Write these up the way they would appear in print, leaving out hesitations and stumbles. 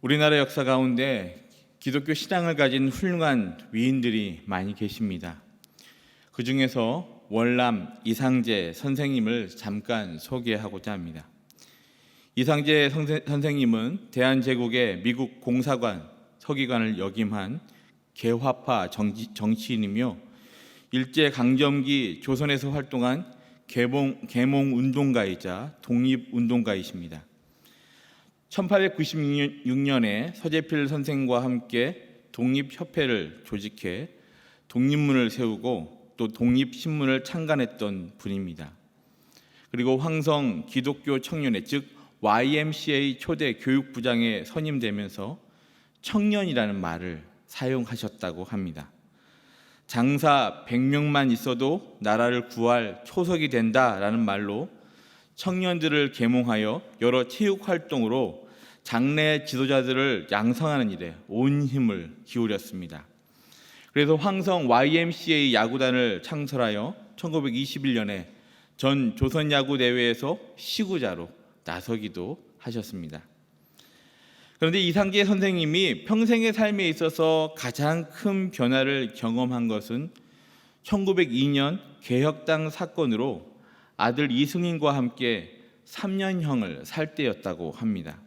우리나라 역사 가운데 기독교 신앙을 가진 훌륭한 위인들이 많이 계십니다. 그 중에서 월남 이상제 선생님을 잠깐 소개하고자 합니다. 이상제 선생님은 대한제국의 미국 공사관 서기관을 역임한 개화파 정치인이며 일제강점기 조선에서 활동한 계몽운동가이자 독립운동가이십니다. 1896년에 서재필 선생과 함께 독립협회를 조직해 독립문을 세우고 또 독립신문을 창간했던 분입니다. 그리고 황성 기독교 청년회 즉 YMCA 초대 교육부장에 선임되면서 청년이라는 말을 사용하셨다고 합니다. 장사 100명만 있어도 나라를 구할 초석이 된다라는 말로 청년들을 계몽하여 여러 체육 활동으로 장래 지도자들을 양성하는 일에 온 힘을 기울였습니다. 그래서 황성 YMCA 야구단을 창설하여 1921년에 전 조선야구대회에서 시구자로 나서기도 하셨습니다. 그런데 이상제 선생님이 평생의 삶에 있어서 가장 큰 변화를 경험한 것은 1902년 개혁당 사건으로 아들 이승인과 함께 3년형을 살 때였다고 합니다.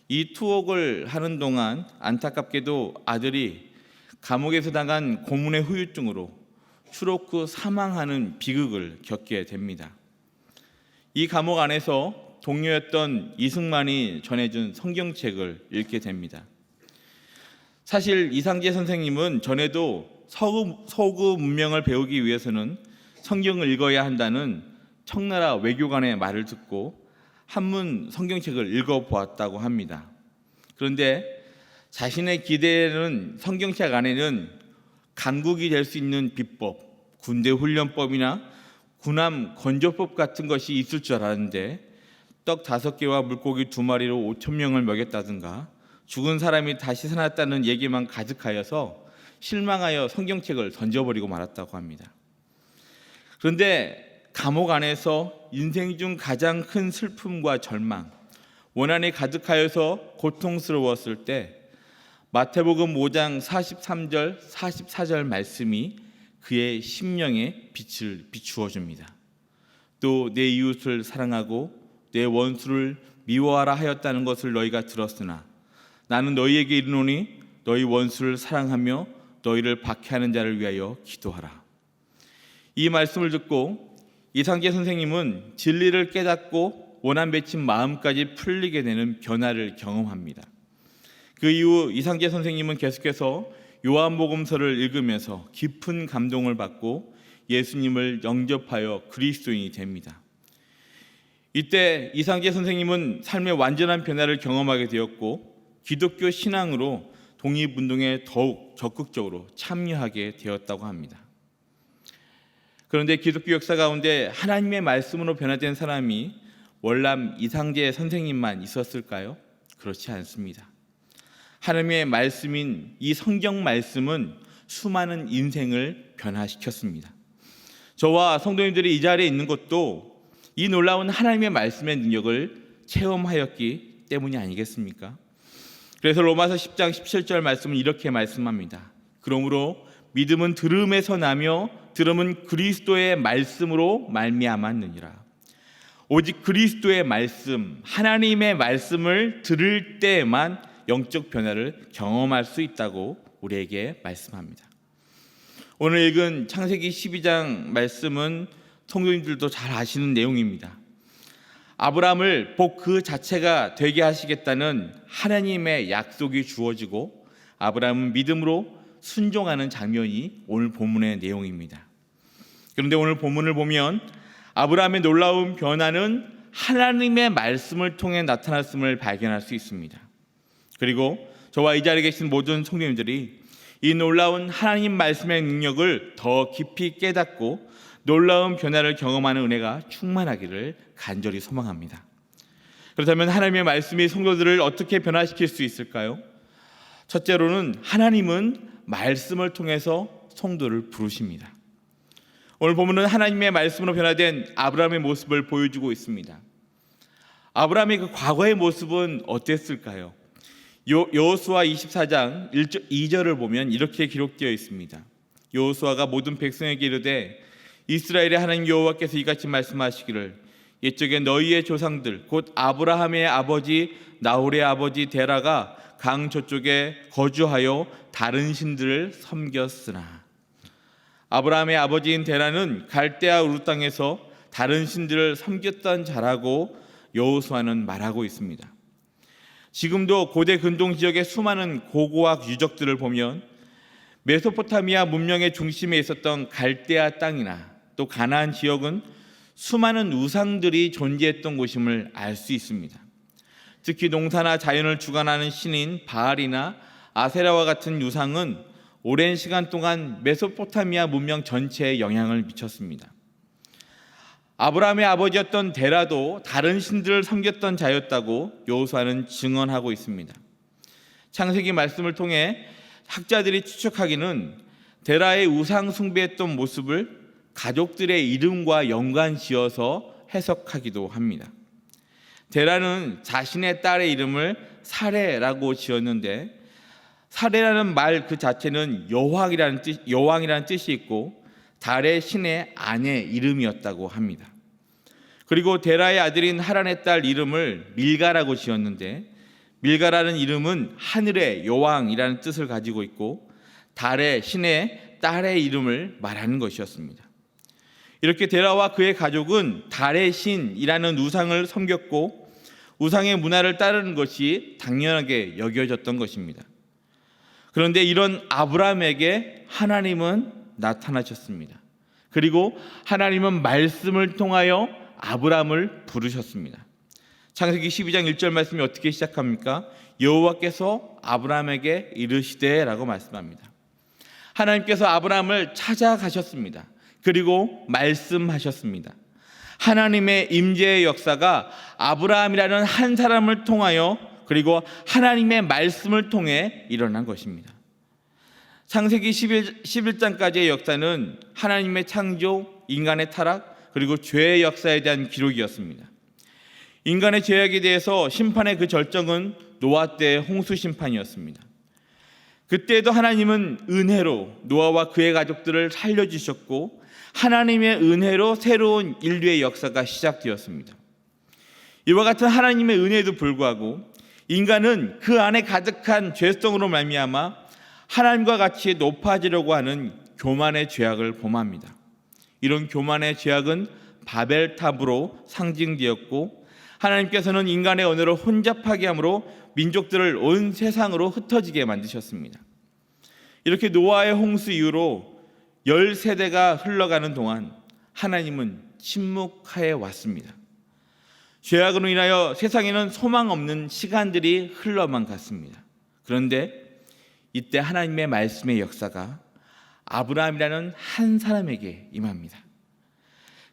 이 투옥을 하는 동안 안타깝게도 아들이 감옥에서 당한 고문의 후유증으로 추록 후 사망하는 비극을 겪게 됩니다. 이 감옥 안에서 동료였던 이승만이 전해준 성경책을 읽게 됩니다. 사실 이상제 선생님은 전에도 서구 문명을 배우기 위해서는 성경을 읽어야 한다는 청나라 외교관의 말을 듣고 한문 성경책을 읽어보았다고 합니다. 그런데 자신의 기대에는 성경책 안에는 강국이 될 수 있는 비법, 군대 훈련법이나 군함 건조법 같은 것이 있을 줄 알았는데 떡 5개와 물고기 2마리로 5,000명을 먹였다든가 죽은 사람이 다시 살아났다는 얘기만 가득하여서 실망하여 성경책을 던져버리고 말았다고 합니다. 그런데 감옥 안에서 인생 중 가장 큰 슬픔과 절망, 원한이 가득하여서 고통스러웠을 때 마태복음 5장 43절, 44절 말씀이 그의 심령에 빛을 비추어 줍니다. 또 내 이웃을 사랑하고 내 원수를 미워하라 하였다는 것을 너희가 들었으나 나는 너희에게 이르노니 너희 원수를 사랑하며 너희를 박해하는 자를 위하여 기도하라. 이 말씀을 듣고 이상제 선생님은 진리를 깨닫고 원한 맺힌 마음까지 풀리게 되는 변화를 경험합니다. 그 이후 이상제 선생님은 계속해서 요한복음서를 읽으면서 깊은 감동을 받고 예수님을 영접하여 그리스도인이 됩니다. 이때 이상제 선생님은 삶의 완전한 변화를 경험하게 되었고 기독교 신앙으로 독립운동에 더욱 적극적으로 참여하게 되었다고 합니다. 그런데 기독교 역사 가운데 하나님의 말씀으로 변화된 사람이 월남 이상제 선생님만 있었을까요? 그렇지 않습니다. 하나님의 말씀인 이 성경 말씀은 수많은 인생을 변화시켰습니다. 저와 성도님들이 이 자리에 있는 것도 이 놀라운 하나님의 말씀의 능력을 체험하였기 때문이 아니겠습니까? 그래서 로마서 10장 17절 말씀은 이렇게 말씀합니다. 그러므로 믿음은 들음에서 나며 들음은 그리스도의 말씀으로 말미암았느니라. 오직 그리스도의 말씀, 하나님의 말씀을 들을 때에만 영적 변화를 경험할 수 있다고 우리에게 말씀합니다. 오늘 읽은 창세기 12장 말씀은 성도님들도 잘 아시는 내용입니다. 아브라함을 복 그 자체가 되게 하시겠다는 하나님의 약속이 주어지고 아브라함은 믿음으로 순종하는 장면이 오늘 본문의 내용입니다. 그런데 오늘 본문을 보면 아브라함의 놀라운 변화는 하나님의 말씀을 통해 나타났음을 발견할 수 있습니다. 그리고 저와 이 자리에 계신 모든 성도님들이 이 놀라운 하나님 말씀의 능력을 더 깊이 깨닫고 놀라운 변화를 경험하는 은혜가 충만하기를 간절히 소망합니다. 그렇다면 하나님의 말씀이 성도들을 어떻게 변화시킬 수 있을까요? 첫째로는 하나님은 말씀을 통해서 성도를 부르십니다. 오늘 본문은 하나님의 말씀으로 변화된 아브라함의 모습을 보여주고 있습니다. 아브라함의 그 과거의 모습은 어땠을까요? 여호수아 24장 2절을 보면 이렇게 기록되어 있습니다. 여호수아가 모든 백성에게 이르되 이스라엘의 하나님 여호와께서 이같이 말씀하시기를 옛적에 너희의 조상들 곧 아브라함의 아버지 나홀의 아버지 데라가 강 저쪽에 거주하여 다른 신들을 섬겼으나. 아브라함의 아버지인 데라는 갈대아 우르 땅에서 다른 신들을 섬겼던 자라고 여호수아는 말하고 있습니다. 지금도 고대 근동 지역의 수많은 고고학 유적들을 보면 메소포타미아 문명의 중심에 있었던 갈대아 땅이나 또 가나안 지역은 수많은 우상들이 존재했던 곳임을 알 수 있습니다. 특히 농사나 자연을 주관하는 신인 바알이나 아세라와 같은 우상은 오랜 시간 동안 메소포타미아 문명 전체에 영향을 미쳤습니다. 아브라함의 아버지였던 데라도 다른 신들을 섬겼던 자였다고 여호수아는 증언하고 있습니다. 창세기 말씀을 통해 학자들이 추측하기는 데라의 우상 숭배했던 모습을 가족들의 이름과 연관지어서 해석하기도 합니다. 데라는 자신의 딸의 이름을 사레라고 지었는데 사레라는 말 그 자체는 여왕이라는 뜻이 있고 달의 신의 아내 이름이었다고 합니다. 그리고 데라의 아들인 하란의 딸 이름을 밀가라고 지었는데 밀가라는 이름은 하늘의 여왕이라는 뜻을 가지고 있고 달의 신의 딸의 이름을 말하는 것이었습니다. 이렇게 데라와 그의 가족은 달의 신이라는 우상을 섬겼고 우상의 문화를 따르는 것이 당연하게 여겨졌던 것입니다. 그런데 이런 아브라함에게 하나님은 나타나셨습니다. 그리고 하나님은 말씀을 통하여 아브라함을 부르셨습니다. 창세기 12장 1절 말씀이 어떻게 시작합니까? 여호와께서 아브라함에게 이르시되 라고 말씀합니다. 하나님께서 아브라함을 찾아가셨습니다. 그리고 말씀하셨습니다. 하나님의 임재의 역사가 아브라함이라는 한 사람을 통하여 그리고 하나님의 말씀을 통해 일어난 것입니다. 창세기 11장까지의 역사는 하나님의 창조, 인간의 타락, 그리고 죄의 역사에 대한 기록이었습니다. 인간의 죄악에 대해서 심판의 그 절정은 노아 때의 홍수 심판이었습니다. 그때도 하나님은 은혜로 노아와 그의 가족들을 살려주셨고 하나님의 은혜로 새로운 인류의 역사가 시작되었습니다. 이와 같은 하나님의 은혜에도 불구하고 인간은 그 안에 가득한 죄성으로 말미암아 하나님과 같이 높아지려고 하는 교만의 죄악을 범합니다. 이런 교만의 죄악은 바벨탑으로 상징되었고 하나님께서는 인간의 언어를 혼잡하게 함으로 민족들을 온 세상으로 흩어지게 만드셨습니다. 이렇게 노아의 홍수 이후로 10세대가 흘러가는 동안 하나님은 침묵하에 왔습니다. 죄악으로 인하여 세상에는 소망 없는 시간들이 흘러만 갔습니다. 그런데 이때 하나님의 말씀의 역사가 아브라함이라는 한 사람에게 임합니다.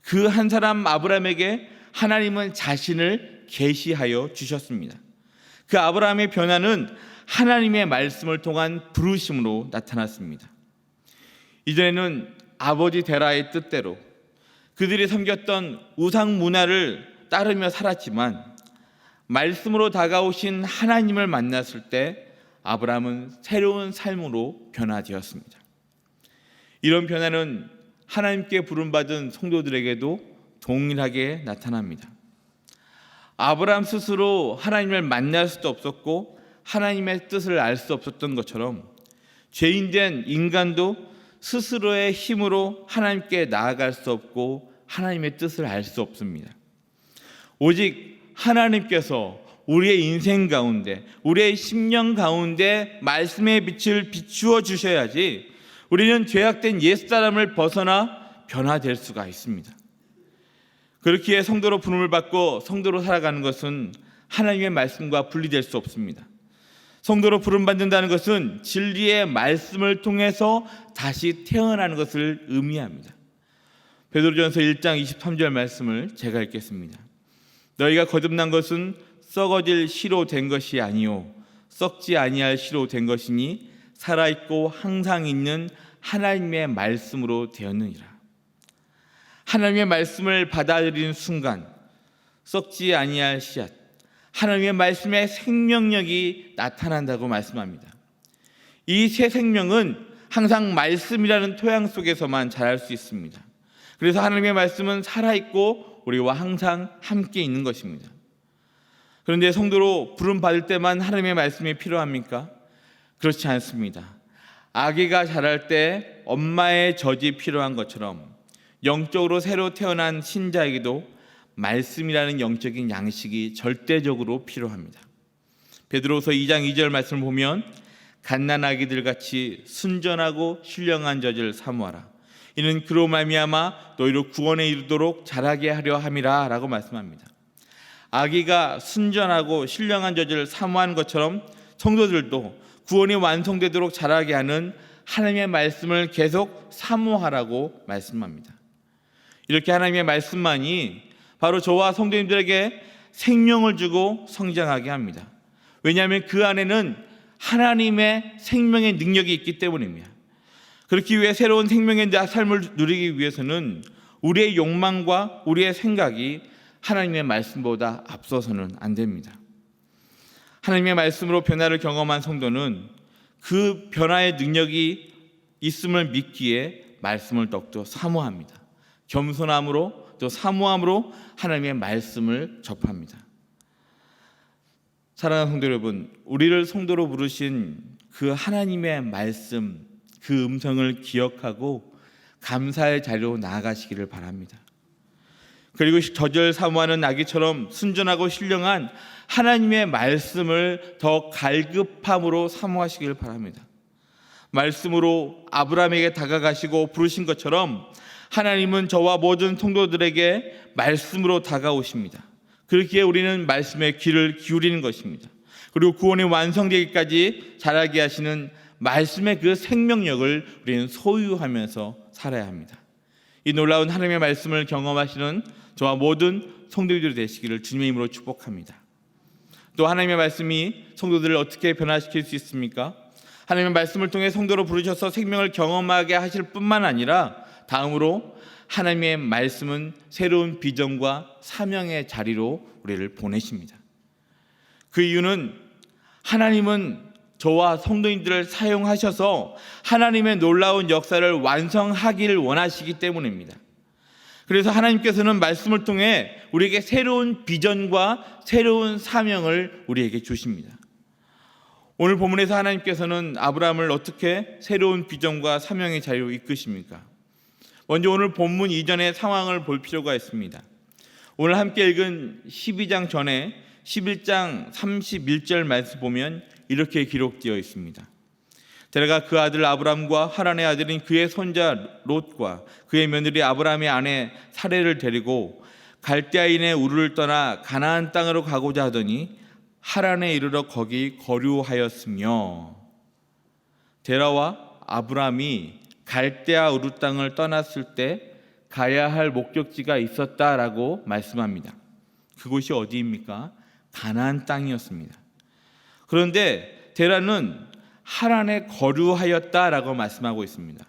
그 한 사람 아브라함에게 하나님은 자신을 계시하여 주셨습니다. 그 아브라함의 변화는 하나님의 말씀을 통한 부르심으로 나타났습니다. 이전에는 아버지 데라의 뜻대로 그들이 섬겼던 우상 문화를 따르며 살았지만 말씀으로 다가오신 하나님을 만났을 때 아브라함은 새로운 삶으로 변화되었습니다. 이런 변화는 하나님께 부름받은 성도들에게도 동일하게 나타납니다. 아브라함 스스로 하나님을 만날 수도 없었고 하나님의 뜻을 알 수 없었던 것처럼 죄인된 인간도 스스로의 힘으로 하나님께 나아갈 수 없고 하나님의 뜻을 알 수 없습니다. 오직 하나님께서 우리의 인생 가운데, 우리의 심령 가운데 말씀의 빛을 비추어 주셔야지 우리는 죄악된 옛사람을 벗어나 변화될 수가 있습니다. 그렇기에 성도로 부름을 받고 성도로 살아가는 것은 하나님의 말씀과 분리될 수 없습니다. 성도로 부름받는다는 것은 진리의 말씀을 통해서 다시 태어나는 것을 의미합니다. 베드로전서 1장 23절 말씀을 제가 읽겠습니다. 너희가 거듭난 것은 썩어질 씨로 된 것이 아니요 썩지 아니할 씨로 된 것이니 살아있고 항상 있는 하나님의 말씀으로 되었느니라. 하나님의 말씀을 받아들이는 순간 썩지 아니할 씨앗, 하나님의 말씀에 생명력이 나타난다고 말씀합니다. 이 새 생명은 항상 말씀이라는 토양 속에서만 자랄 수 있습니다. 그래서 하나님의 말씀은 살아있고 우리와 항상 함께 있는 것입니다. 그런데 성도로 부름받을 때만 하나님의 말씀이 필요합니까? 그렇지 않습니다. 아기가 자랄 때 엄마의 젖이 필요한 것처럼 영적으로 새로 태어난 신자에게도 말씀이라는 영적인 양식이 절대적으로 필요합니다. 베드로서 2장 2절 말씀을 보면 갓난아기들 같이 순전하고 신령한 젖을 사모하라. 이는 그로 말미암아 너희를 구원에 이르도록 자라게 하려 함이라 라고 말씀합니다. 아기가 순전하고 신령한 젖을 사모하는 것처럼 성도들도 구원이 완성되도록 자라게 하는 하나님의 말씀을 계속 사모하라고 말씀합니다. 이렇게 하나님의 말씀만이 바로 저와 성도님들에게 생명을 주고 성장하게 합니다. 왜냐하면 그 안에는 하나님의 생명의 능력이 있기 때문입니다. 그렇기 위해 새로운 생명의 삶을 누리기 위해서는 우리의 욕망과 우리의 생각이 하나님의 말씀보다 앞서서는 안 됩니다. 하나님의 말씀으로 변화를 경험한 성도는 그 변화의 능력이 있음을 믿기에 말씀을 더욱더 사모합니다. 겸손함으로 또 사모함으로 하나님의 말씀을 접합니다. 사랑하는 성도 여러분, 우리를 성도로 부르신 그 하나님의 말씀, 그 음성을 기억하고 감사의 자리로 나아가시기를 바랍니다. 그리고 저절 사모하는 아기처럼 순전하고 신령한 하나님의 말씀을 더 갈급함으로 사모하시기를 바랍니다. 말씀으로 아브라함에게 다가가시고 부르신 것처럼 하나님은 저와 모든 성도들에게 말씀으로 다가오십니다. 그렇기에 우리는 말씀에 귀를 기울이는 것입니다. 그리고 구원이 완성되기까지 자라게 하시는 말씀의 그 생명력을 우리는 소유하면서 살아야 합니다. 이 놀라운 하나님의 말씀을 경험하시는 저와 모든 성도들이 되시기를 주님의 이름으로 축복합니다. 또 하나님의 말씀이 성도들을 어떻게 변화시킬 수 있습니까? 하나님의 말씀을 통해 성도로 부르셔서 생명을 경험하게 하실 뿐만 아니라 다음으로 하나님의 말씀은 새로운 비전과 사명의 자리로 우리를 보내십니다. 그 이유는 하나님은 저와 성도님들을 사용하셔서 하나님의 놀라운 역사를 완성하기를 원하시기 때문입니다. 그래서 하나님께서는 말씀을 통해 우리에게 새로운 비전과 새로운 사명을 우리에게 주십니다. 오늘 본문에서 하나님께서는 아브라함을 어떻게 새로운 비전과 사명의 자리로 이끄십니까? 먼저 오늘 본문 이전의 상황을 볼 필요가 있습니다. 오늘 함께 읽은 12장 전에 11장 31절 말씀 보면 이렇게 기록되어 있습니다. 데라가 그 아들 아브람과 하란의 아들인 그의 손자 롯과 그의 며느리 아브람의 아내 사레를 데리고 갈대아인의 우르를 떠나 가나안 땅으로 가고자 하더니 하란에 이르러 거기 거류하였으며, 데라와 아브람이 갈대아 우르 땅을 떠났을 때 가야 할 목적지가 있었다라고 말씀합니다. 그곳이 어디입니까? 가나안 땅이었습니다. 그런데 데라는 하란에 거류하였다라고 말씀하고 있습니다.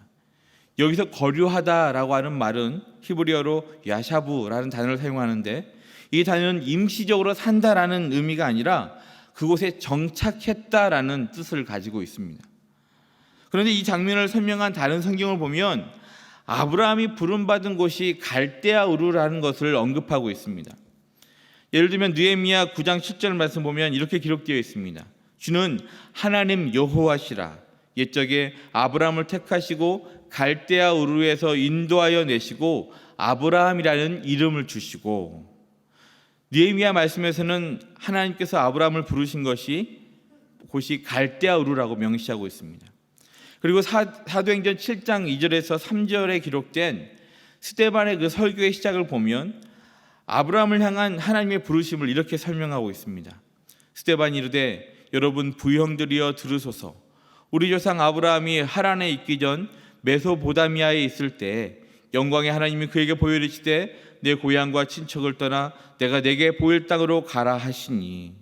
여기서 거류하다라고 하는 말은 히브리어로 야샤부라는 단어를 사용하는데, 이 단어는 임시적으로 산다라는 의미가 아니라 그곳에 정착했다라는 뜻을 가지고 있습니다. 그런데 이 장면을 설명한 다른 성경을 보면 아브라함이 부름받은 곳이 갈대아 우르라는 것을 언급하고 있습니다. 예를 들면 느헤미야 9장 7절 말씀 보면 이렇게 기록되어 있습니다. 주는 하나님 여호와시라. 옛적에 아브라함을 택하시고 갈대아 우르에서 인도하여 내시고 아브라함이라는 이름을 주시고, 느헤미야 말씀에서는 하나님께서 아브라함을 부르신 곳이 갈대아 우르라고 명시하고 있습니다. 그리고 사도행전 7장 2절에서 3절에 기록된 스데반의 그 설교의 시작을 보면 아브라함을 향한 하나님의 부르심을 이렇게 설명하고 있습니다. 스데반이 이르되 여러분 부형들이여 들으소서. 우리 조상 아브라함이 하란에 있기 전 메소보다미아에 있을 때 영광의 하나님이 그에게 보여 이르시되 내 고향과 친척을 떠나 내가 내게 보일 땅으로 가라 하시니,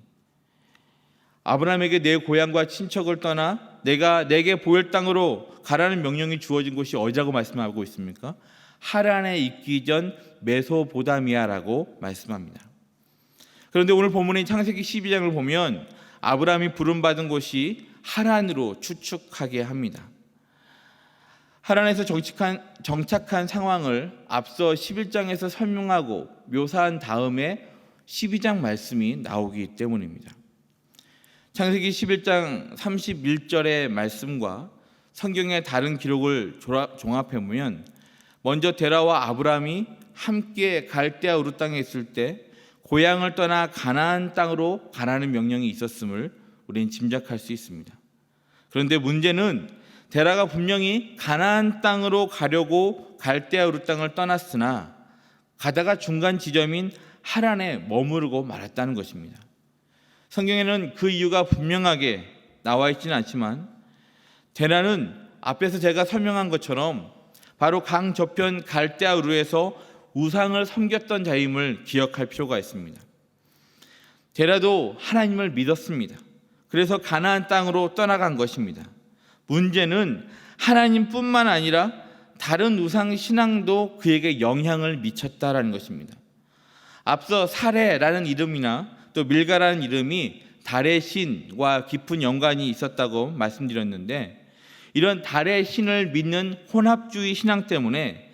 아브라함에게 내 고향과 친척을 떠나 내가 내게 보일 땅으로 가라는 명령이 주어진 곳이 어디라고 말씀하고 있습니까? 하란에 있기 전 메소보다미아라고 말씀합니다. 그런데 오늘 본문의 창세기 12장을 보면 아브라함이 부름받은 곳이 하란으로 추측하게 합니다. 하란에서 정착한 상황을 앞서 11장에서 설명하고 묘사한 다음에 12장 말씀이 나오기 때문입니다. 창세기 11장 31절의 말씀과 성경의 다른 기록을 종합해보면 먼저 데라와 아브라함이 함께 갈대아 우르 땅에 있을 때 고향을 떠나 가나안 땅으로 가라는 명령이 있었음을 우리는 짐작할 수 있습니다. 그런데 문제는 데라가 분명히 가나안 땅으로 가려고 갈대아 우르 땅을 떠났으나 가다가 중간 지점인 하란에 머무르고 말았다는 것입니다. 성경에는 그 이유가 분명하게 나와 있지는 않지만 데라는 앞에서 제가 설명한 것처럼 바로 강 저편 갈대아 우르에서 우상을 섬겼던 자임을 기억할 필요가 있습니다. 데라도 하나님을 믿었습니다. 그래서 가나안 땅으로 떠나간 것입니다. 문제는 하나님뿐만 아니라 다른 우상 신앙도 그에게 영향을 미쳤다라는 것입니다. 앞서 사레라는 이름이나 또 밀가라는 이름이 달의 신과 깊은 연관이 있었다고 말씀드렸는데, 이런 달의 신을 믿는 혼합주의 신앙 때문에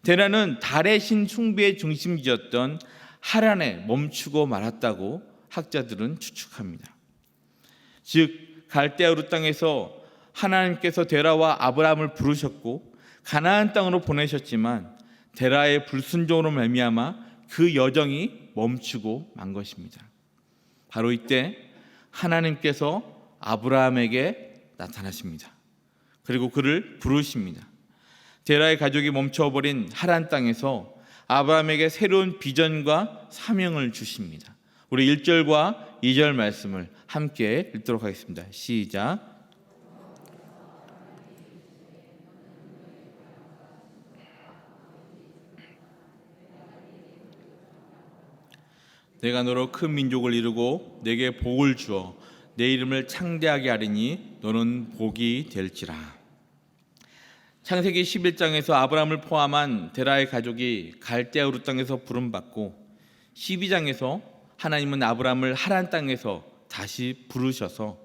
데라는 달의 신 숭배의 중심지였던 하란에 멈추고 말았다고 학자들은 추측합니다. 즉 갈대아 우르 땅에서 하나님께서 데라와 아브라함을 부르셨고 가나안 땅으로 보내셨지만 데라의 불순종으로 말미암아 그 여정이 멈추고 만 것입니다. 바로 이때 하나님께서 아브라함에게 나타나십니다. 그리고 그를 부르십니다. 데라의 가족이 멈춰버린 하란 땅에서 아브라함에게 새로운 비전과 사명을 주십니다. 우리 1절과 2절 말씀을 함께 읽도록 하겠습니다. 시작. 내가 너로 큰 민족을 이루고 내게 복을 주어 내 이름을 창대하게 하리니 너는 복이 될지라. 창세기 11장에서 아브라함을 포함한 데라의 가족이 갈대아 우르 땅에서 부름받고 12장에서 하나님은 아브라함을 하란 땅에서 다시 부르셔서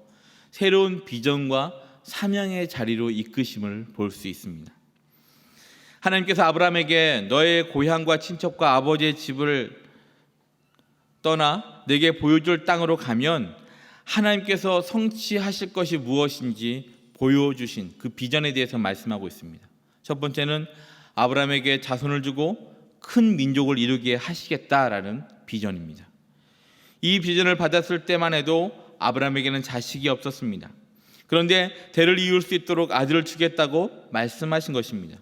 새로운 비전과 사명의 자리로 이끄심을 볼 수 있습니다. 하나님께서 아브라함에게 너의 고향과 친척과 아버지의 집을 떠나 내게 보여줄 땅으로 가면 하나님께서 성취하실 것이 무엇인지 보여주신 그 비전에 대해서 말씀하고 있습니다. 첫 번째는 아브라함에게 자손을 주고 큰 민족을 이루게 하시겠다라는 비전입니다. 이 비전을 받았을 때만 해도 아브라함에게는 자식이 없었습니다. 그런데 대를 이을 수 있도록 아들을 주겠다고 말씀하신 것입니다.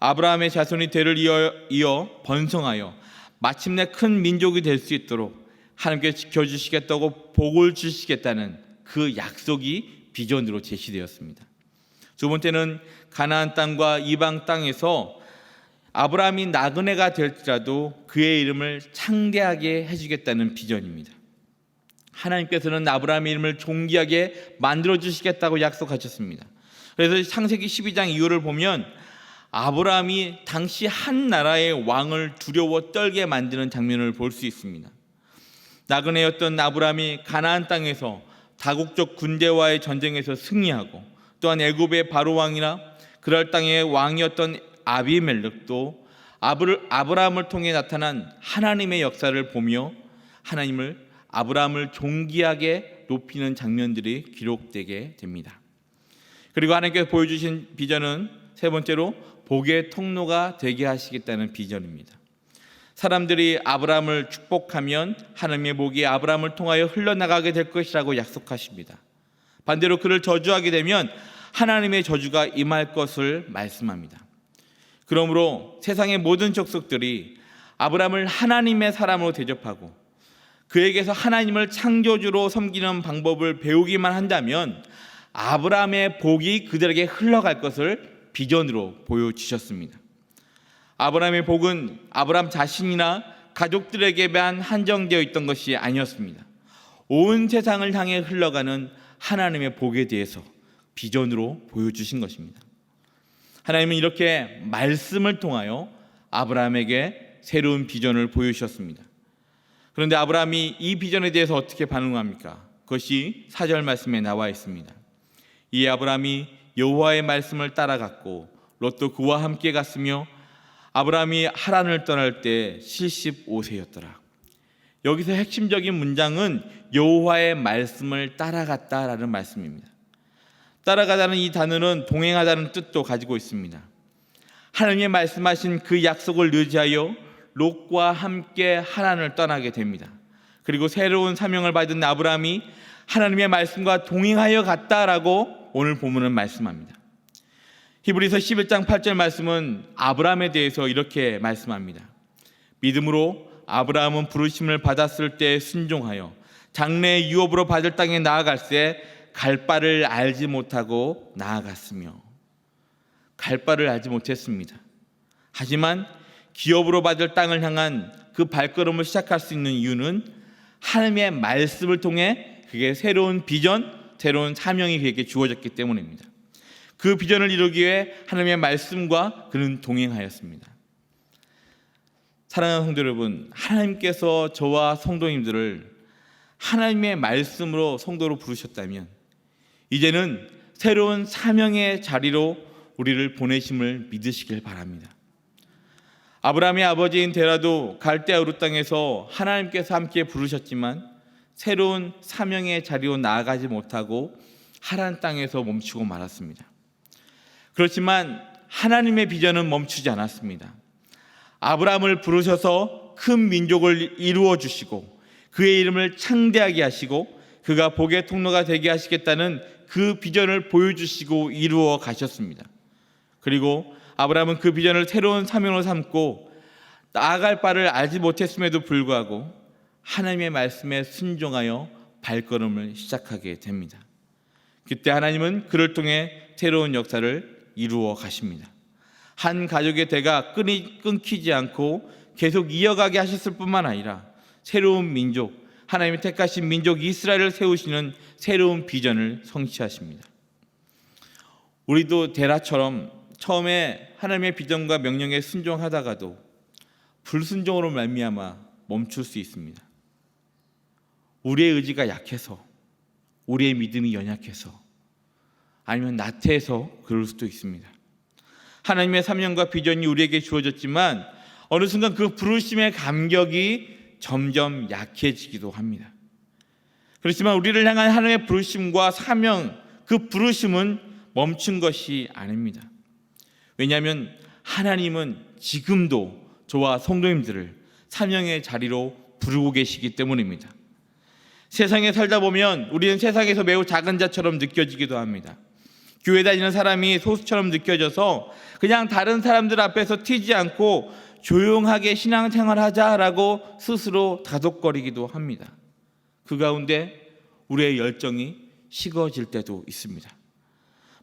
아브라함의 자손이 대를 이어 번성하여 마침내 큰 민족이 될 수 있도록 하나님께 지켜주시겠다고 복을 주시겠다는 그 약속이 비전으로 제시되었습니다. 두 번째는 가나안 땅과 이방 땅에서 아브라함이 나그네가 될지라도 그의 이름을 창대하게 해주겠다는 비전입니다. 하나님께서는 아브라함의 이름을 존귀하게 만들어주시겠다고 약속하셨습니다. 그래서 창세기 12장 이후를 보면 아브라함이 당시 한 나라의 왕을 두려워 떨게 만드는 장면을 볼 수 있습니다. 나그네였던 아브라함이 가나안 땅에서 다국적 군대와의 전쟁에서 승리하고, 또한 애굽의 바로 왕이나 그럴 땅의 왕이었던 아비멜렉도 아브라함을 통해 나타난 하나님의 역사를 보며 아브라함을 존귀하게 높이는 장면들이 기록되게 됩니다. 그리고 하나님께서 보여주신 비전은 세 번째로 복의 통로가 되게 하시겠다는 비전입니다. 사람들이 아브라함을 축복하면 하나님의 복이 아브라함을 통하여 흘러나가게 될 것이라고 약속하십니다. 반대로 그를 저주하게 되면 하나님의 저주가 임할 것을 말씀합니다. 그러므로 세상의 모든 족속들이 아브라함을 하나님의 사람으로 대접하고 그에게서 하나님을 창조주로 섬기는 방법을 배우기만 한다면 아브라함의 복이 그들에게 흘러갈 것을 비전으로 보여주셨습니다. 아브라함의 복은 아브라함 자신이나 가족들에게만 한정되어 있던 것이 아니었습니다. 온 세상을 향해 흘러가는 하나님의 복에 대해서 비전으로 보여주신 것입니다. 하나님은 이렇게 말씀을 통하여 아브라함에게 새로운 비전을 보여주셨습니다. 그런데 아브라함이 이 비전에 대해서 어떻게 반응합니까? 그것이 4절 말씀에 나와 있습니다. 이에 아브라함이 여호와의 말씀을 따라갔고 롯도 그와 함께 갔으며 아브라함이 하란을 떠날 때 75세였더라. 여기서 핵심적인 문장은 여호와의 말씀을 따라갔다라는 말씀입니다. 따라가다는 이 단어는 동행하다는 뜻도 가지고 있습니다. 하나님의 말씀하신 그 약속을 의지하여 롯과 함께 하란을 떠나게 됩니다. 그리고 새로운 사명을 받은 아브라함이 하나님의 말씀과 동행하여 갔다라고 오늘 본문은 말씀합니다. 히브리서 11장 8절 말씀은 아브라함에 대해서 이렇게 말씀합니다. 믿음으로 아브라함은 부르심을 받았을 때 순종하여 장래의 유업으로 받을 땅에 나아갈새 갈 바를 알지 못하고 나아갔으며, 갈 바를 알지 못했습니다. 하지만 기업으로 받을 땅을 향한 그 발걸음을 시작할 수 있는 이유는 하나님의 말씀을 통해 그게 새로운 비전, 새로운 사명이 그에게 주어졌기 때문입니다. 그 비전을 이루기 위해 하나님의 말씀과 그는 동행하였습니다. 사랑하는 성도 여러분, 하나님께서 저와 성도님들을 하나님의 말씀으로 성도로 부르셨다면 이제는 새로운 사명의 자리로 우리를 보내심을 믿으시길 바랍니다. 아브라함의 아버지인 데라도 갈대아 우르 땅에서 하나님께서 함께 부르셨지만 새로운 사명의 자리로 나아가지 못하고 하란 땅에서 멈추고 말았습니다. 그렇지만 하나님의 비전은 멈추지 않았습니다. 아브라함을 부르셔서 큰 민족을 이루어 주시고 그의 이름을 창대하게 하시고 그가 복의 통로가 되게 하시겠다는 그 비전을 보여주시고 이루어 가셨습니다. 그리고 아브라함은 그 비전을 새로운 사명으로 삼고 나아갈 바를 알지 못했음에도 불구하고 하나님의 말씀에 순종하여 발걸음을 시작하게 됩니다. 그때 하나님은 그를 통해 새로운 역사를 이루어 가십니다. 한 가족의 대가 끊기지 않고 계속 이어가게 하셨을 뿐만 아니라 새로운 민족, 하나님이 택하신 민족 이스라엘을 세우시는 새로운 비전을 성취하십니다. 우리도 데라처럼 처음에 하나님의 비전과 명령에 순종하다가도 불순종으로 말미암아 멈출 수 있습니다. 우리의 의지가 약해서, 우리의 믿음이 연약해서, 아니면 나태해서 그럴 수도 있습니다. 하나님의 사명과 비전이 우리에게 주어졌지만 어느 순간 그 부르심의 감격이 점점 약해지기도 합니다. 그렇지만 우리를 향한 하나님의 부르심과 사명, 그 부르심은 멈춘 것이 아닙니다. 왜냐하면 하나님은 지금도 저와 성도님들을 사명의 자리로 부르고 계시기 때문입니다. 세상에 살다 보면 우리는 세상에서 매우 작은 자처럼 느껴지기도 합니다. 교회 다니는 사람이 소수처럼 느껴져서 그냥 다른 사람들 앞에서 튀지 않고 조용하게 신앙생활하자라고 스스로 다독거리기도 합니다. 그 가운데 우리의 열정이 식어질 때도 있습니다.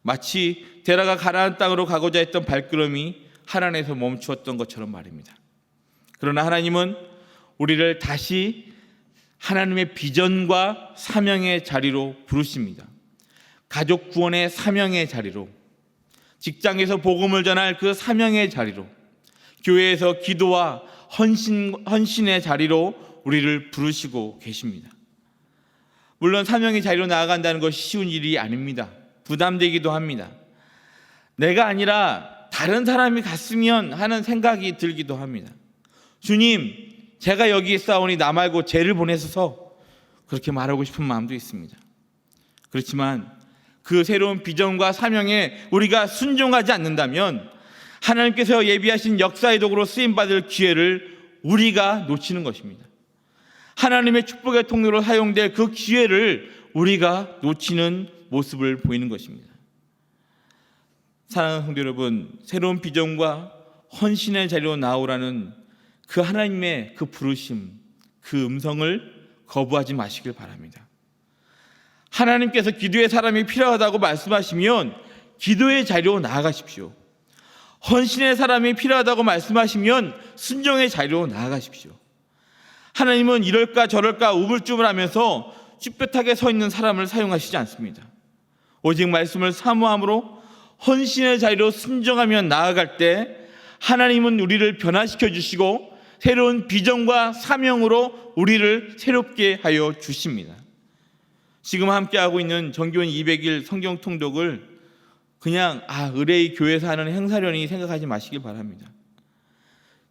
마치 데라가 가나안 땅으로 가고자 했던 발걸음이 하란에서 멈추었던 것처럼 말입니다. 그러나 하나님은 우리를 다시 하나님의 비전과 사명의 자리로 부르십니다. 가족 구원의 사명의 자리로, 직장에서 복음을 전할 그 사명의 자리로, 교회에서 기도와 헌신의 자리로 우리를 부르시고 계십니다. 물론 사명의 자리로 나아간다는 것이 쉬운 일이 아닙니다. 부담되기도 합니다. 내가 아니라 다른 사람이 갔으면 하는 생각이 들기도 합니다. 주님, 제가 여기 있사오니 나 말고 쟤를 보내소서, 그렇게 말하고 싶은 마음도 있습니다. 그렇지만 그 새로운 비전과 사명에 우리가 순종하지 않는다면 하나님께서 예비하신 역사의 도구로 쓰임받을 기회를 우리가 놓치는 것입니다. 하나님의 축복의 통로로 사용될 그 기회를 우리가 놓치는 모습을 보이는 것입니다. 사랑하는 성도 여러분, 새로운 비전과 헌신의 자리로 나오라는 그 하나님의 그 부르심, 그 음성을 거부하지 마시길 바랍니다. 하나님께서 기도의 사람이 필요하다고 말씀하시면 기도의 자리로 나아가십시오. 헌신의 사람이 필요하다고 말씀하시면 순종의 자리로 나아가십시오. 하나님은 이럴까 저럴까 우물쭈물하면서 쭈뼛하게 서 있는 사람을 사용하시지 않습니다. 오직 말씀을 사모함으로 헌신의 자리로 순종하며 나아갈 때 하나님은 우리를 변화시켜 주시고 새로운 비전과 사명으로 우리를 새롭게 하여 주십니다. 지금 함께하고 있는 정기원 200일 성경 통독을 그냥 의뢰의 교회에서 하는 행사련이 생각하지 마시길 바랍니다.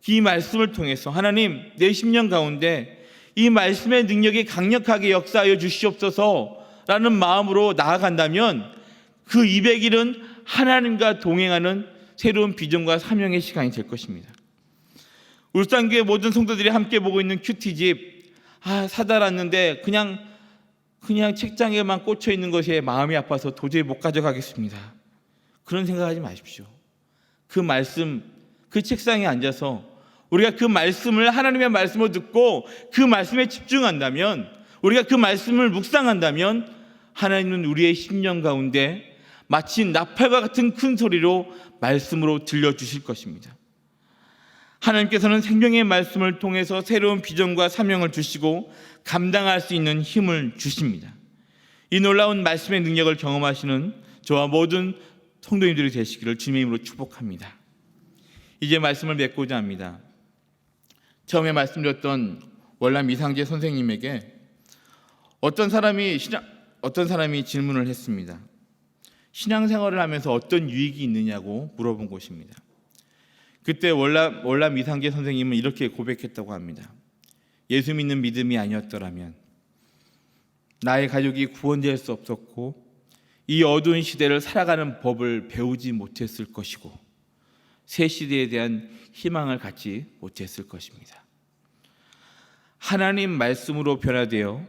이 말씀을 통해서 하나님, 내 심령 가운데 이 말씀의 능력이 강력하게 역사하여 주시옵소서라는 마음으로 나아간다면 그 200일은 하나님과 동행하는 새로운 비전과 사명의 시간이 될 것입니다. 울산교회 모든 성도들이 함께 보고 있는 큐티집, 사달았는데 그냥 책장에만 꽂혀 있는 것에 마음이 아파서 도저히 못 가져가겠습니다. 그런 생각하지 마십시오. 그 말씀, 그 책상에 앉아서 우리가 그 말씀을, 하나님의 말씀을 듣고 그 말씀에 집중한다면, 우리가 그 말씀을 묵상한다면 하나님은 우리의 심령 가운데 마치 나팔과 같은 큰 소리로 말씀으로 들려주실 것입니다. 하나님께서는 생명의 말씀을 통해서 새로운 비전과 사명을 주시고 감당할 수 있는 힘을 주십니다. 이 놀라운 말씀의 능력을 경험하시는 저와 모든 성도님들이 되시기를 주님의 이름으로 축복합니다. 이제 말씀을 맺고자 합니다. 처음에 말씀드렸던 월남 이상재 선생님에게 어떤 사람이 질문을 했습니다. 신앙생활을 하면서 어떤 유익이 있느냐고 물어본 것입니다. 그때 월남 이상재 선생님은 이렇게 고백했다고 합니다. 예수 믿는 믿음이 아니었더라면 나의 가족이 구원될 수 없었고 이 어두운 시대를 살아가는 법을 배우지 못했을 것이고 새 시대에 대한 희망을 갖지 못했을 것입니다. 하나님 말씀으로 변화되어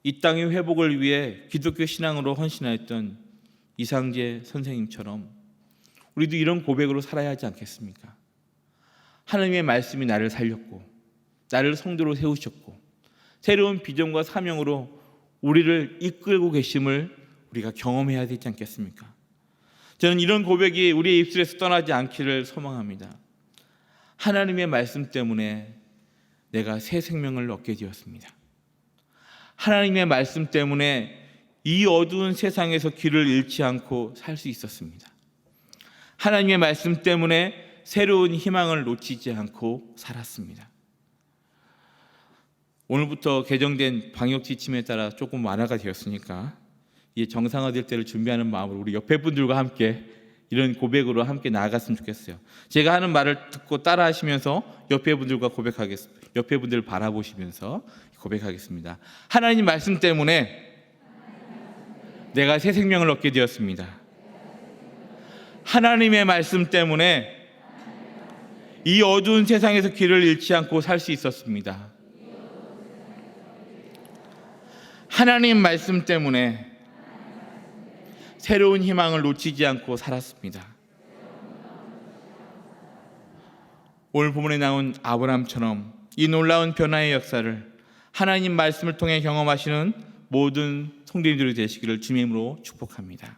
이 땅의 회복을 위해 기독교 신앙으로 헌신하였던 이상재 선생님처럼 우리도 이런 고백으로 살아야 하지 않겠습니까? 하나님의 말씀이 나를 살렸고 나를 성도로 세우셨고 새로운 비전과 사명으로 우리를 이끌고 계심을 우리가 경험해야 되지 않겠습니까? 저는 이런 고백이 우리의 입술에서 떠나지 않기를 소망합니다. 하나님의 말씀 때문에 내가 새 생명을 얻게 되었습니다. 하나님의 말씀 때문에 이 어두운 세상에서 길을 잃지 않고 살 수 있었습니다. 하나님의 말씀 때문에 새로운 희망을 놓치지 않고 살았습니다. 오늘부터 개정된 방역 지침에 따라 조금 완화가 되었으니까 이 정상화될 때를 준비하는 마음으로 우리 옆에 분들과 함께 이런 고백으로 함께 나아갔으면 좋겠어요. 제가 하는 말을 듣고 따라하시면서 옆에 분들과 고백하겠습니다. 옆에 분들을 바라보시면서 고백하겠습니다. 하나님 말씀 때문에 내가 새 생명을 얻게 되었습니다. 하나님의 말씀 때문에 이 어두운 세상에서 길을 잃지 않고 살 수 있었습니다. 하나님 말씀 때문에 새로운 희망을 놓치지 않고 살았습니다. 오늘 본문에 나온 아브라함처럼 이 놀라운 변화의 역사를 하나님 말씀을 통해 경험하시는 모든 성도님들이 되시기를 주님의 이름으로 축복합니다.